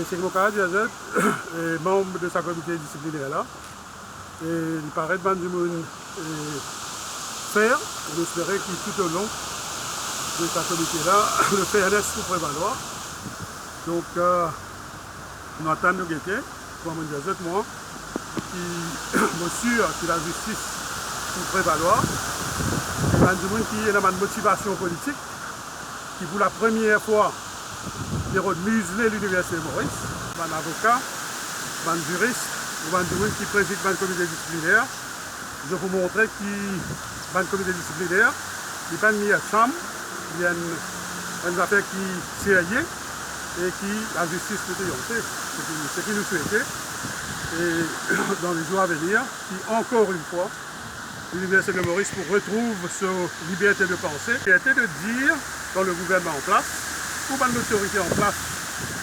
C'est que mon camarade Jazet est membre de sa comité disciplinaire là. Et il paraît de du monde faire, on espérait qu'il tout au long de sa comité là, le fairness pour prévaloir. Donc, on attend de guetter, pour mon Jazet, moi, qui m'assure que la justice pour prévaloir. Et du monde qui est dans une motivation politique, qui pour la première fois, de museler l'Université Maurice, un avocat, un juriste, ou un monde qui préside un comité disciplinaire. Je vous montrer que le comité disciplinaire, il n'est pas mis à chambre, il y a une affaire qui est sérieuse et qui la justice peut triompher. C'est ce qui nous souhaitait. Et dans les jours à venir, qui encore une fois, l'Université de Maurice retrouve sa liberté de penser, qui a été de dire dans le gouvernement en place, ou dans l'autorité en place,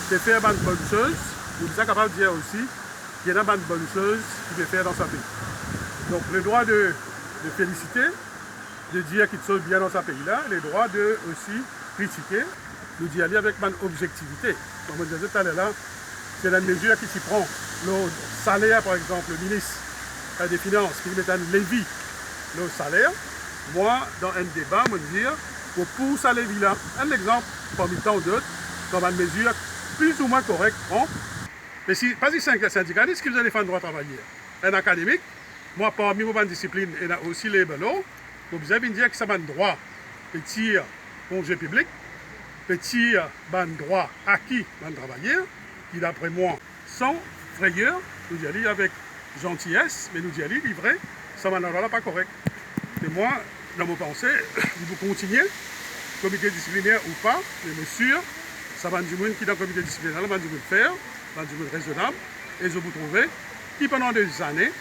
de faire une bonne chose, nous sommes capables de dire aussi qu'il y a une bonne chose qu'il peut faire dans sa pays. Donc le droit de féliciter, de dire qu'il se bien dans sa pays-là, le droit de aussi critiquer, nous d'y aller avec une objectivité. Comme on disait tout à l'heure, c'est la mesure qui s'y prend. Le salaire, par exemple, le ministre des Finances, qui met un lévi, le salaire, moi, dans un débat, je vais dire, pour ça lévi-là, un exemple parmi tant d'autres, dans une mesure plus ou moins correcte, prend. Mais si, pas si c'est un syndicaliste qui vous allez faire un droit de travailler. Un académique, moi, parmi mes disciplines, il y a aussi les belots, vous avez dire que ça a un droit, petit congé public, petit droit acquis dans le travailleur, qui d'après moi, sans frayeur, nous y allons avec gentillesse, mais nous y allons livré, ça va n'avoir pas correct. Et moi, dans mon pensée, vous continuez, comité disciplinaire ou pas, mais monsieur, ça va du monde qui est dans le comité disciplinaire, va du monde faire, va du monde raisonnable, et je vous trouve qui pendant des années,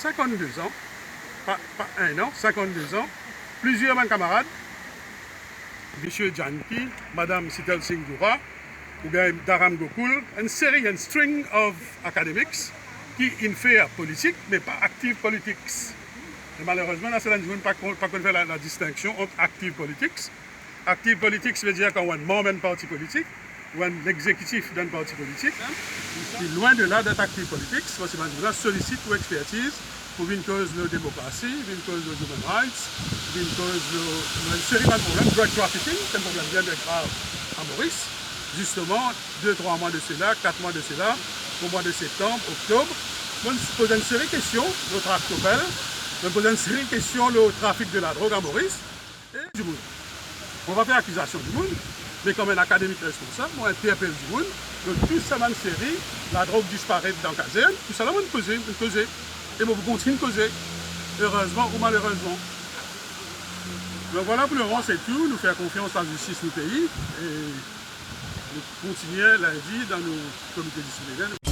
52 ans, pas un an, 52 ans, plusieurs de mes camarades, M. Janki, Mme Sitel Singh Dura, ou bien Dharam Gokul, une série, une string of academics qui fait politique, mais pas active politics. Et malheureusement, là, c'est là que pas qu'on fait la distinction entre active politics. Active politics veut dire qu'on a un membre d'un parti politique ou un exécutif d'un parti politique. Et loin de là d'être active politics, parce que sollicite pour expertise pour une cause de démocratie, une cause de human rights, une cause de une série de problèmes, drug trafficking, c'est un problème bien grave à Maurice. Justement, 2-3 mois de cela, 4 mois de cela, au mois de septembre, octobre, on se pose une série de questions, le trafic on pose une série de questions, le trafic de la drogue à Maurice et du monde. On va faire accusation du monde, mais comme un académique responsable, on interpelle du monde, donc tout ça, une série, la drogue disparaît dans la caserne, tout ça, on va causer, et on va continuer de causer, heureusement ou malheureusement. Donc voilà pour le moment, c'est tout, nous faire confiance à la justice du pays, et nous continuons lundi dans nos comités disciplinaires.